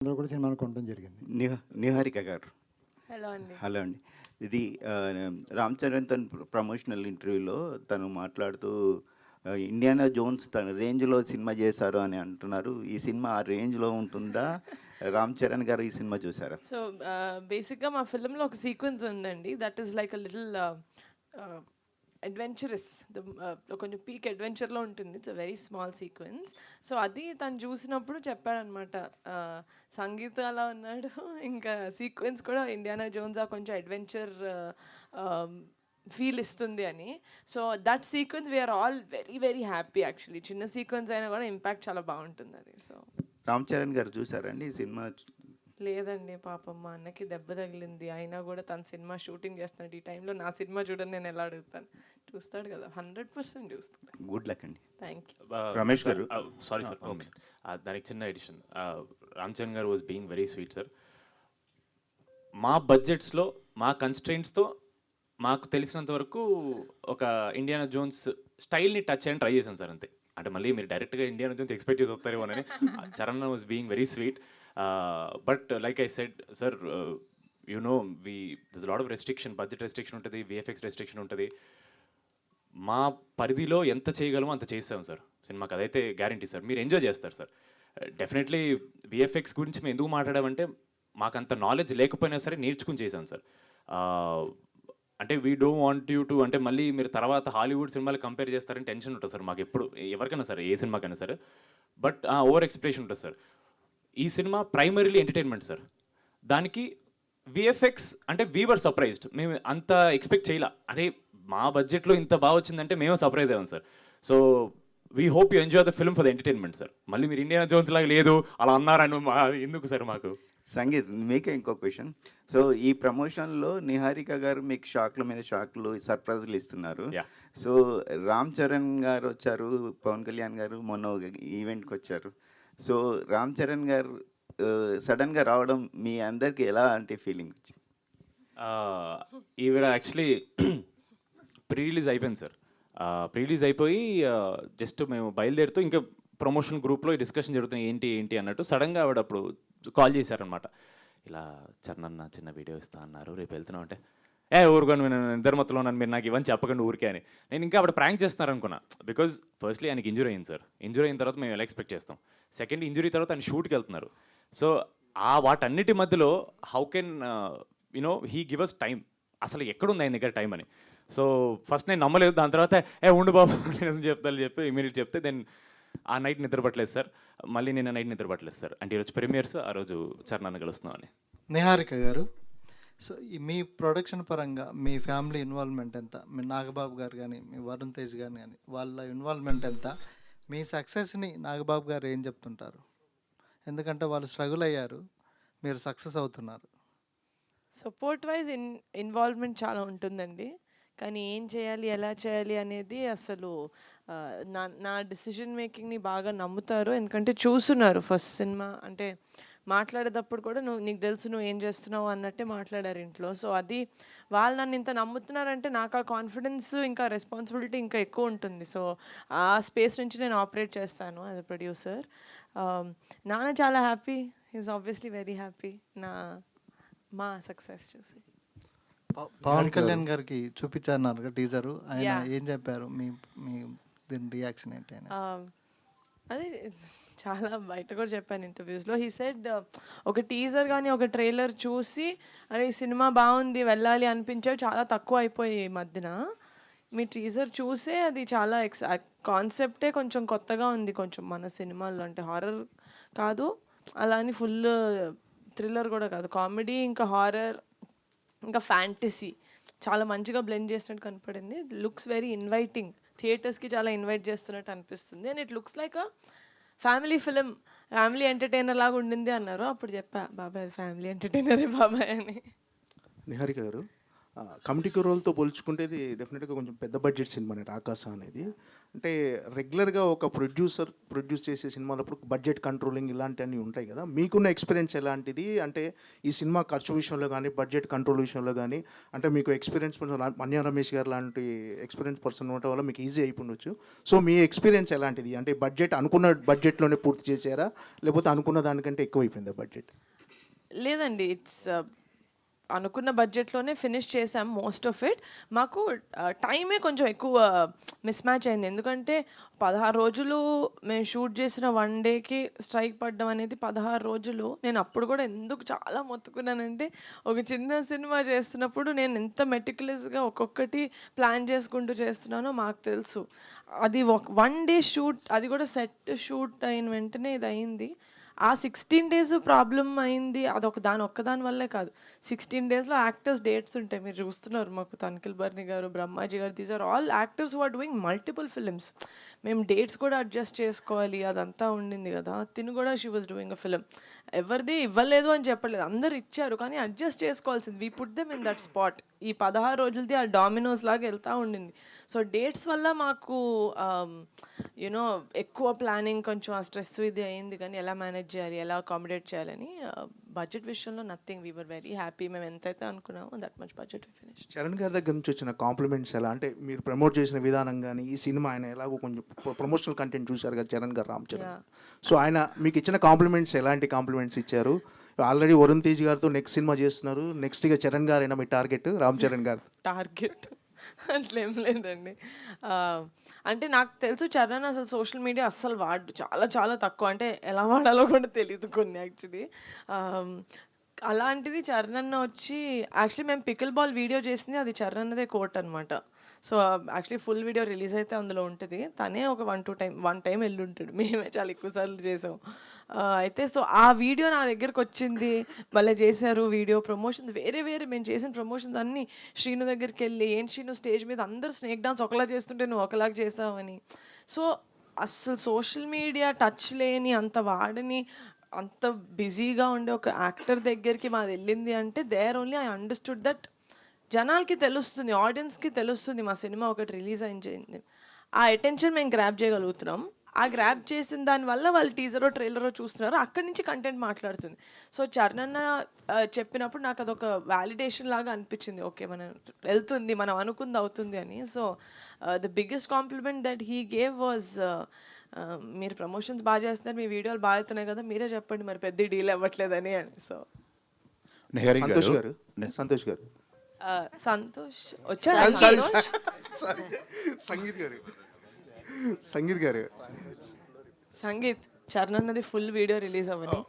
అందరూ కూడా సినిమాను కొనడం జరిగింది. నిహారిక గారు హలో అండి. హలో అండి. ఇది రామ్ చరణ్ తన ప్రమోషనల్ ఇంటర్వ్యూలో తను మాట్లాడుతూ ఇండియానా జోన్స్ తన రేంజ్లో సినిమా చేశారు అని అంటున్నారు. ఈ సినిమా ఆ రేంజ్లో ఉంటుందా? రామ్ చరణ్ గారు ఈ సినిమా చూసారా? సో బేసిక్గా మా ఫిల్మ్లో ఒక సీక్వెన్స్ ఉందండి. That is like a little adventurous, కొంచెం పీక్ అడ్వెంచర్లో ఉంటుంది. It's a very small sequence. So అది తను చూసినప్పుడు చెప్పాడనమాట, సంగీత అలా ఉన్నాడు, ఇంకా సీక్వెన్స్ కూడా ఇండియానా జోన్స్ ఆ కొంచెం అడ్వెంచర్ ఫీల్ ఇస్తుంది అని. So that sequence we are all very very happy actually. చిన్న సీక్వెన్స్ అయినా కూడా ఇంపాక్ట్ చాలా బాగుంటుంది అది. సో రామ్ చరణ్ గారు చూసారండి ఈ సినిమా? లేదండి, పాపం మా అన్నకి దెబ్బ తగిలింది. అయినా కూడా తన సినిమా షూటింగ్ చేస్తున్నాడు. ఈ టైంలో నా సినిమా చూడని నేను ఎలా అడుగుతాను? చూస్తాడు కదా, 100% చూస్తాడు. గుడ్ లక్ అండి. Thank you. Ramesh garu, sorry sir, దానికి చిన్న edition. Ram Charan garu was being very sweet sir. మా బడ్జెట్స్లో మా కన్స్ట్రెయింట్స్తో మాకు తెలిసినంత వరకు ఒక ఇండియానా జోన్స్ స్టైల్ని టచ్ చేయని ట్రై చేశాను సార్, అంతే. అంటే మళ్ళీ మీరు డైరెక్ట్గా ఇండియానా జోన్స్ ఎక్స్పెక్ట్ చేసి వస్తారేమో అని. Charan was being very sweet. But like I said sir, you know this lot of restriction, budget restriction ఉంటుంది, విఎఫ్ఎక్స్ రెస్ట్రిక్షన్ ఉంటుంది. మా పరిధిలో ఎంత చేయగలమో అంత చేస్తాం సార్ సినిమాకి, అదైతే గ్యారంటీ సార్. మీరు ఎంజాయ్ చేస్తారు సార్ డెఫినెట్లీ. విఎఫ్ఎక్స్ గురించి మేము ఎందుకు మాట్లాడామంటే మాకు అంత నాలెడ్జ్ లేకపోయినా సరే నేర్చుకుని చేసాం సార్. అంటే we don't want you to, అంటే మళ్ళీ మీరు తర్వాత హాలీవుడ్ సినిమాలు కంపేర్ చేస్తారని టెన్షన్ ఉంటుంది సార్ మాకు ఎప్పుడు, ఎవరికైనా సరే, ఏ సినిమాకైనా సరే. బట్ ఓవర్ ఎక్స్పెక్టేషన్ ఉంటుంది సార్. ఈ సినిమా ప్రైమరీలీ ఎంటర్టైన్మెంట్ సార్. దానికి విఎఫ్ఎక్స్ అంటే వీవర్ సర్ప్రైజ్డ్. మేము అంత ఎక్స్పెక్ట్ చేయలే. అరే మా బడ్జెట్లో ఇంత బాగా వచ్చిందంటే మేము సర్ప్రైజ్ అయ్యాం sir. So we hope you enjoy the film for the entertainment sir. మళ్ళీ మీరు ఇండియానా జోన్స్ లాగా లేదు అలా అన్నారని ఎందుకు సార్ మాకు? సంగీత్, మీకే ఇంకో క్వశ్చన్. సో ఈ ప్రమోషన్లో నిహారిక గారు మీకు షాక్ల మీద షాక్లు, సర్ప్రైజ్లు ఇస్తున్నారు. సో రామ్ చరణ్ గారు వచ్చారు, పవన్ కళ్యాణ్ గారు మొన్న ఈవెంట్కి వచ్చారు. సో రామ్ చరణ్ గారు సడన్గా రావడం మీ అందరికి ఎలా అంటే ఫీలింగ్ వచ్చింది? ఈవిడ యాక్చువల్లీ ప్రీ రిలీజ్ అయిపోయింది సార్. ప్రీ రిలీజ్ అయిపోయి జస్ట్ మేము బయలుదేరుతూ ఇంకా ప్రమోషన్ గ్రూప్లో డిస్కషన్ జరుగుతుంది ఏంటి అన్నట్టు. సడన్గా ఆవిడ అప్పుడు కాల్ చేశారనమాట. ఇలా చరణ్ అన్న చిన్న వీడియో ఇస్తా అన్నారు, రేపు వెళ్తున్నాం అంటే, ఊరుకొని నేను ఇద్దరు మొత్తంలో ఉన్నాను, మీరు నాకు ఇవన్నీ చెప్పకండి ఊరికే అని. నేను ఇంకా ఆవిడ ప్రాంక్ చేస్తున్నారు అనుకున్నా. బికాజ్ ఫస్ట్లీ ఆయనకి ఇంజురీ అయింది సార్. ఇంజురీ అయిన తర్వాత మేము ఎలా ఎక్స్పెక్ట్ చేస్తాం. సెకండ్ ఇంజురీ తర్వాత ఆయన షూట్కి వెళ్తున్నారు. సో వాటన్నిటి మధ్యలో how can you know he give us time? అసలు ఎక్కడుంది ఆయన దగ్గర టైం అని. సో ఫస్ట్ నేను నమ్మలేదు. దాని తర్వాత ఉండు బాబు నేను చెప్తాను చెప్పి ఇమీడియట్ చెప్తే దెన్ ఆ నైట్ నిద్ర పట్టలేదు సార్. మళ్ళీ నిన్న నైట్ నిద్ర పట్టలేదు సార్. అంటే ఈరోజు ప్రీమియర్స్, ఆ రోజు చరణాన్ని కలుస్తున్నాం అని. నిహారిక గారు, సో మీ ప్రొడక్షన్ పరంగా మీ ఫ్యామిలీ ఇన్వాల్వ్మెంట్ ఎంత? మీ నాగబాబు గారు కానీ, మీ వరుణ్ తేజ్ గారు కానీ, వాళ్ళ ఇన్వాల్వ్మెంట్ ఎంత? మీ సక్సెస్ని నాగబాబు గారు ఏం చెప్తుంటారు? ఎందుకంటే వాళ్ళు స్ట్రగుల్ అయ్యారు, మీరు సక్సెస్ అవుతున్నారు. సపోర్ట్ వైజ్ ఇన్వాల్వ్మెంట్ చాలా ఉంటుందండి. కానీ ఏం చేయాలి, ఎలా చేయాలి అనేది అసలు నా డిసిషన్ మేకింగ్ని బాగా నమ్ముతారు. ఎందుకంటే చూస్తున్నారు ఫస్ట్ సినిమా. అంటే మాట్లాడేటప్పుడు కూడా నీకు తెలుసు నువ్వు ఏం చేస్తున్నావు అన్నట్టే మాట్లాడారు ఇంట్లో. సో అది వాళ్ళు నన్ను ఇంత నమ్ముతున్నారంటే నాకు ఆ కాన్ఫిడెన్స్ ఇంకా రెస్పాన్సిబిలిటీ ఇంకా ఎక్కువ ఉంటుంది. సో ఆ స్పేస్ నుంచి నేను ఆపరేట్ చేస్తాను యాజ్ అ ప్రొడ్యూసర్. నాన్న చాలా happy, is obviously very happy మా సక్సెస్ చూసి. పవన్ కళ్యాణ్ గారికి చూపించారు టీజరు, ఆయన ఏం చెప్పారు? మీ దీని రియాక్షన్ ఏంటి? అదే చాలా బయట కూడా చెప్పాను ఇంటర్వ్యూస్లో. హీ సెడ్ ఒక టీజర్ కానీ ఒక ట్రైలర్ చూసి అరే ఈ సినిమా బాగుంది వెళ్ళాలి అనిపించేవి చాలా తక్కువ అయిపోయాయి ఈ మధ్యన. మీ టీజర్ చూసే అది చాలా కాన్సెప్టే కొంచెం కొత్తగా ఉంది కొంచెం మన సినిమాల్లో. అంటే హారర్ కాదు, అలా అని ఫుల్ థ్రిల్లర్ కూడా కాదు, కామెడీ ఇంకా హారర్ ఇంకా ఫ్యాంటసీ చాలా మంచిగా బ్లెండ్ చేసినట్టు కనపడింది. లుక్స్ వెరీ ఇన్వైటింగ్, థియేటర్స్కి చాలా ఇన్వైట్ చేస్తున్నట్టు అనిపిస్తుంది. And it looks like a family film, family entertainer లాగా ఉండింది అన్నారు. అప్పుడు చెప్పా బాబాయ్ అది ఫ్యామిలీ ఎంటర్టైనరే బాబాయ్ అని. నిహారిక గారు, కమిటీ రోల్తో పోల్చుకుంటే ఇది డెఫినెట్గా కొంచెం పెద్ద బడ్జెట్ సినిమానే రాకాస అనేది. అంటే రెగ్యులర్గా ఒక ప్రొడ్యూస్ చేసే సినిమాలప్పుడు బడ్జెట్ కంట్రోలింగ్ ఇలాంటివన్నీ ఉంటాయి కదా, మీకున్న ఎక్స్పీరియన్స్ ఎలాంటిది? అంటే ఈ సినిమా ఖర్చు విషయంలో కానీ బడ్జెట్ కంట్రోల్ విషయంలో కానీ, అంటే మీకు ఎక్స్పీరియన్స్ మన్య రమేష్ గారు లాంటి ఎక్స్పీరియన్స్ పర్సన్ ఉండటం వల్ల మీకు ఈజీ అయిపోవచ్చు. సో మీ ఎక్స్పీరియన్స్ ఎలాంటిది? అంటే బడ్జెట్ అనుకున్న బడ్జెట్లోనే పూర్తి చేశారా, లేకపోతే అనుకున్న దానికంటే ఎక్కువైపోయిందా బడ్జెట్? లేదండి, ఇట్స్ అనుకున్న బడ్జెట్లోనే ఫినిష్ చేసాం మోస్ట్ ఆఫ్ ఇట్. మాకు టైమే కొంచెం ఎక్కువ మిస్ మ్యాచ్ అయింది, ఎందుకంటే 16 రోజులు మేము షూట్ చేసిన 1 డేకి స్ట్రైక్ పడ్డం అనేది 16 రోజులు. నేను అప్పుడు కూడా ఎందుకు చాలా మొత్తుకున్నానంటే, ఒక చిన్న సినిమా చేస్తున్నప్పుడు నేను ఎంత మెటిక్యులస్గా ఒక్కొక్కటి ప్లాన్ చేసుకుంటూ చేస్తున్నానో మాకు తెలుసు. అది 1 డే షూట్, అది కూడా సెట్ షూట్ అయిన వెంటనే ఇది అయింది. ఆ 16 డేస్ ప్రాబ్లం అయింది, అదొక ఒక్కదాని వల్లే కాదు. 16 డేస్లో యాక్టర్స్ డేట్స్ ఉంటాయి, మీరు చూస్తున్నారు. మాకు తనిఖీల్ బర్ని గారు, బ్రహ్మాజీ గారు, these are all actors who are doing multiple films. మేము డేట్స్ కూడా అడ్జస్ట్ చేసుకోవాలి, అదంతా ఉండింది కదా. తిను కూడా she was doing a film. ఎవరిది ఇవ్వలేదు అని చెప్పలేదు, అందరు ఇచ్చారు, కానీ అడ్జస్ట్ చేసుకోవాల్సింది. We put them in that spot. ఈ 16 రోజులది ఆ డామినోస్ లాగా వెళ్తూ ఉండింది. సో డేట్స్ వల్ల మాకు యూనో ఎక్కువ ప్లానింగ్, కొంచెం ఆ స్ట్రెస్ ఇది అయింది. కానీ ఎలా మేనేజ్ చేయాలి, ఎలా అకామిడేట్ చేయాలని బడ్జెట్ విషయంలో nothing, we were very happy. మేము ఎంతైతే అనుకున్నామో that much budget finish. Charan గారి దగ్గర నుంచి వచ్చిన కాంప్లిమెంట్స్ ఎలా? అంటే మీరు ప్రమోట్ చేసిన విధానం కానీ, ఈ సినిమా ఆయన ఎలాగో కొంచెం ప్రమోషనల్ కంటెంట్ చూశారు కదా చరణ్ గారు, రామ్ చరణ్. సో ఆయన మీకు ఇచ్చిన కాంప్లిమెంట్స్ ఎలాంటి కాంప్లిమెంట్స్ ఇచ్చారు? ఆల్రెడీ వరుణ్ తేజ్ గారితో నెక్స్ట్ సినిమా చేస్తున్నారు, నెక్స్ట్గా చరణ్ గారైనా మీ టార్గెట్? రామ్ చరణ్ గారు టార్గెట్ అట్లేం లేదండి. అంటే నాకు తెలుసు చరణ్ అసలు సోషల్ మీడియా అస్సలు వాడు, చాలా చాలా తక్కువ. అంటే ఎలా వాడాలో కూడా తెలియదు కొన్ని యాక్చువల్లీ. అలాంటిది చరణ్ అన్న వచ్చి, యాక్చువల్లీ మేము పికిల్ బాల్ వీడియో చేసింది అది చరణ్ అన్నదే కోట్ అనమాట. So actually full video release అయితే అందులో ఉంటుంది. తనే ఒక 1 టైం వెళ్ళి ఉంటాడు, మేమే చాలా ఎక్కువ సార్లు చేసాం. అయితే సో ఆ వీడియో నా దగ్గరకు వచ్చింది, భలే చేశారు వీడియో. ప్రమోషన్స్ వేరే మేము చేసిన ప్రమోషన్స్ అన్నీ శ్రీను దగ్గరికి వెళ్ళి, ఏంటి శ్రీను స్టేజ్ మీద అందరు స్నేక్ డాన్స్ ఒకలా చేస్తుంటే నువ్వు ఒకలాగా చేసావని. సో అస్సలు సోషల్ మీడియా టచ్ లేని, అంత వాడని, అంత బిజీగా ఉండే ఒక యాక్టర్ దగ్గరికి మాది వెళ్ళింది అంటే, there only I understood that జనాలకి తెలుస్తుంది, ఆడియన్స్కి తెలుస్తుంది మా సినిమా ఒకటి రిలీజ్ అయింది. ఆ అటెన్షన్ మేము గ్రాప్ చేయగలుగుతున్నాం. ఆ గ్రాప్ చేసిన దానివల్ల వాళ్ళు టీజరో ట్రైలరో చూస్తున్నారు, అక్కడి నుంచి కంటెంట్ మాట్లాడుతుంది. సో చరణ్ అన్న చెప్పినప్పుడు నాకు అదొక వ్యాలిడేషన్ లాగా అనిపించింది, ఓకే మనం వెళ్తుంది, మనం అనుకుంది అవుతుంది అని. So the biggest compliment that he gave was, మీరు ప్రమోషన్స్ బాగా చేస్తున్నారు, మీ వీడియోలు బాగా అవుతున్నాయి కదా, మీరే చెప్పండి మరి పెద్ద డీల్ అవ్వట్లేదని అని. సో సంతోష్ గారు, సంతోష్ గారు, సంతోష్ వచ్చాడు. సంగీత్ గారు, సంగీత్ చరణ్ అన్నది ఫుల్ వీడియో రిలీజ్ అవ్వని,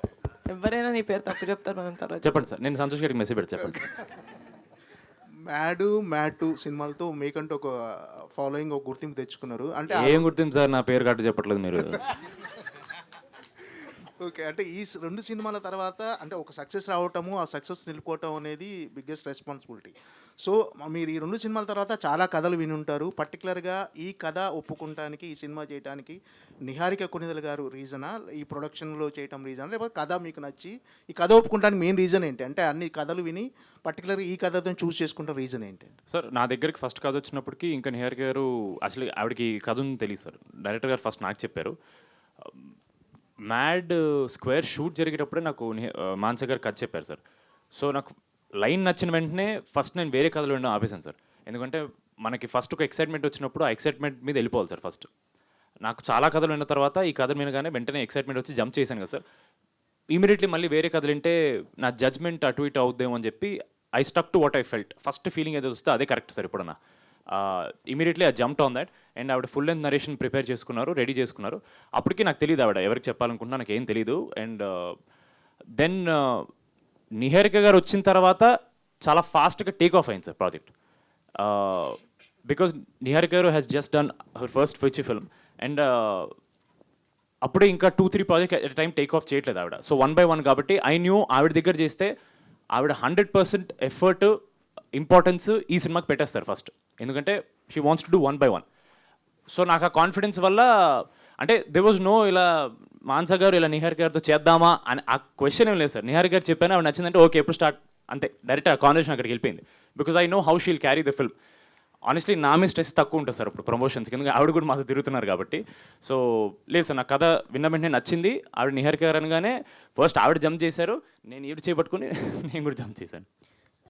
ఎవరైనా నీ పేరు తప్పు చెప్తారు, మనం తర్వాత చెప్పండి సార్, నేను సంతోష్ గారికి మెసేజ్ పెట్టి చెప్పండి సార్. మ్యాడ్ సినిమాలతో మీకంటూ ఒక ఫాలోయింగ్, ఒక గుర్తింపు తెచ్చుకున్నారు. అంటే ఏం గుర్తింపు సార్, నా పేరు కట్టు చెప్పట్లేదు మీరు. ఓకే, అంటే ఈ 2 సినిమాల తర్వాత అంటే ఒక సక్సెస్ రావటము, ఆ సక్సెస్ నిలుపుకోవటం అనేది బిగ్గెస్ట్ రెస్పాన్సిబిలిటీ. సో మీరు ఈ 2 సినిమాల తర్వాత చాలా కథలు విని ఉంటారు. పర్టికులర్గా ఈ కథ ఒప్పుకుంటానికి, ఈ సినిమా చేయడానికి నిహారిక కొనిదెల గారు రీజనా, ఈ ప్రొడక్షన్లో చేయటం రీజనా, లేకపోతే కథ మీకు నచ్చి ఈ కథ ఒప్పుకుంటానికి మెయిన్ రీజన్ ఏంటి? అంటే అన్ని కథలు విని పర్టికులర్గా ఈ కథతో చూస్ చేసుకుంటే రీజన్ ఏంటి? సార్ నా దగ్గరికి ఫస్ట్ కథ వచ్చినప్పటికీ ఇంకా నిహారిక గారు, అసలు ఆవిడకి కథ ఉంది తెలియదు సార్. డైరెక్టర్ గారు ఫస్ట్ నాకు చెప్పారు. మ్యాడ్ స్క్వేర్ షూట్ జరిగేటప్పుడే నాకు మానస గారు కథ చెప్పారు సార్. సో నాకు లైన్ నచ్చిన వెంటనే ఫస్ట్ నేను వేరే కథలు వినడం ఆపేశాను సార్. ఎందుకంటే మనకి ఫస్ట్ ఒక ఎక్సైట్మెంట్ వచ్చినప్పుడు ఆ ఎక్సైట్మెంట్ మీద వెళ్ళిపోవాలి సార్. ఫస్ట్ నాకు చాలా కథలు విన్న తర్వాత ఈ కథ వినగానే వెంటనే ఎక్సైట్మెంట్ వచ్చి జంప్ చేశాను కదా సార్. ఇమీడియట్లీ మళ్ళీ వేరే కథలు వింటే నా జడ్జ్మెంట్ అటు ఇటు అవుద్దేమో అని చెప్పి I stuck to what I felt. First feeling ఏదో వస్తే అదే కరెక్ట్ సార్. ఇప్పుడన్నా immediately I jumped on that. And ఆవిడ ఫుల్ లెంత్ నరేషన్ ప్రిపేర్ చేసుకున్నారు, రెడీ చేసుకున్నారు. అప్పటికి నాకు తెలియదు ఆవిడ ఎవరికి చెప్పాలనుకుంటున్నా, నాకు ఏం తెలియదు. అండ్ దెన్ నిహారిక గారు వచ్చిన తర్వాత చాలా ఫాస్ట్గా టేక్ ఆఫ్ అయింది సార్ ప్రాజెక్ట్. బికాజ్ నిహారిక గారు has just done her first feature film. And అప్పుడే ఇంకా 2-3 project at time take off చేయట్లేదు ఆవిడ. సో 1 by 1 కాబట్టి ఐ న్యూ ఆవిడ దగ్గర చేస్తే ఆవిడ 100% ఎఫర్ట్, ఇంపార్టెన్స్ ఈ సినిమాకి పెట్టేస్తారు ఫస్ట్. ఎందుకంటే she wants to do 1 by 1. So నాకు ఆ కాన్ఫిడెన్స్ వల్ల, అంటే దే వాజ్ నో ఇలా మానస గారు ఇలా నిహారిక గారితో చేద్దామా అని ఆ క్వశ్చన్ ఏం లేదు సార్. నిహారిక గారు చెప్పాను, ఆవిడ నచ్చిందంటే ఓకే ఎప్పుడు స్టార్ట్ అంతే డైరెక్ట్ ఆ కాన్వర్సేషన్ అక్కడికి వెళ్ళిపోయింది because I know how she'll carry the film. Honestly నా మీద స్ట్రెస్ తక్కువ ఉంటుంది సార్ ఇప్పుడు ప్రమోషన్స్కి, ఎందుకంటే ఆవిడ కూడా మాతో తిరుగుతున్నారు కాబట్టి. సో లేదు సార్, నా కథ విన్న వెంటనే నచ్చింది. ఆవిడ నిహారిక గారు అనగానే ఫస్ట్ ఆవిడ జంప్ చేశారు, నేను ఈవిడ చేపట్టుకుని నేను కూడా జంప్ చేశాను.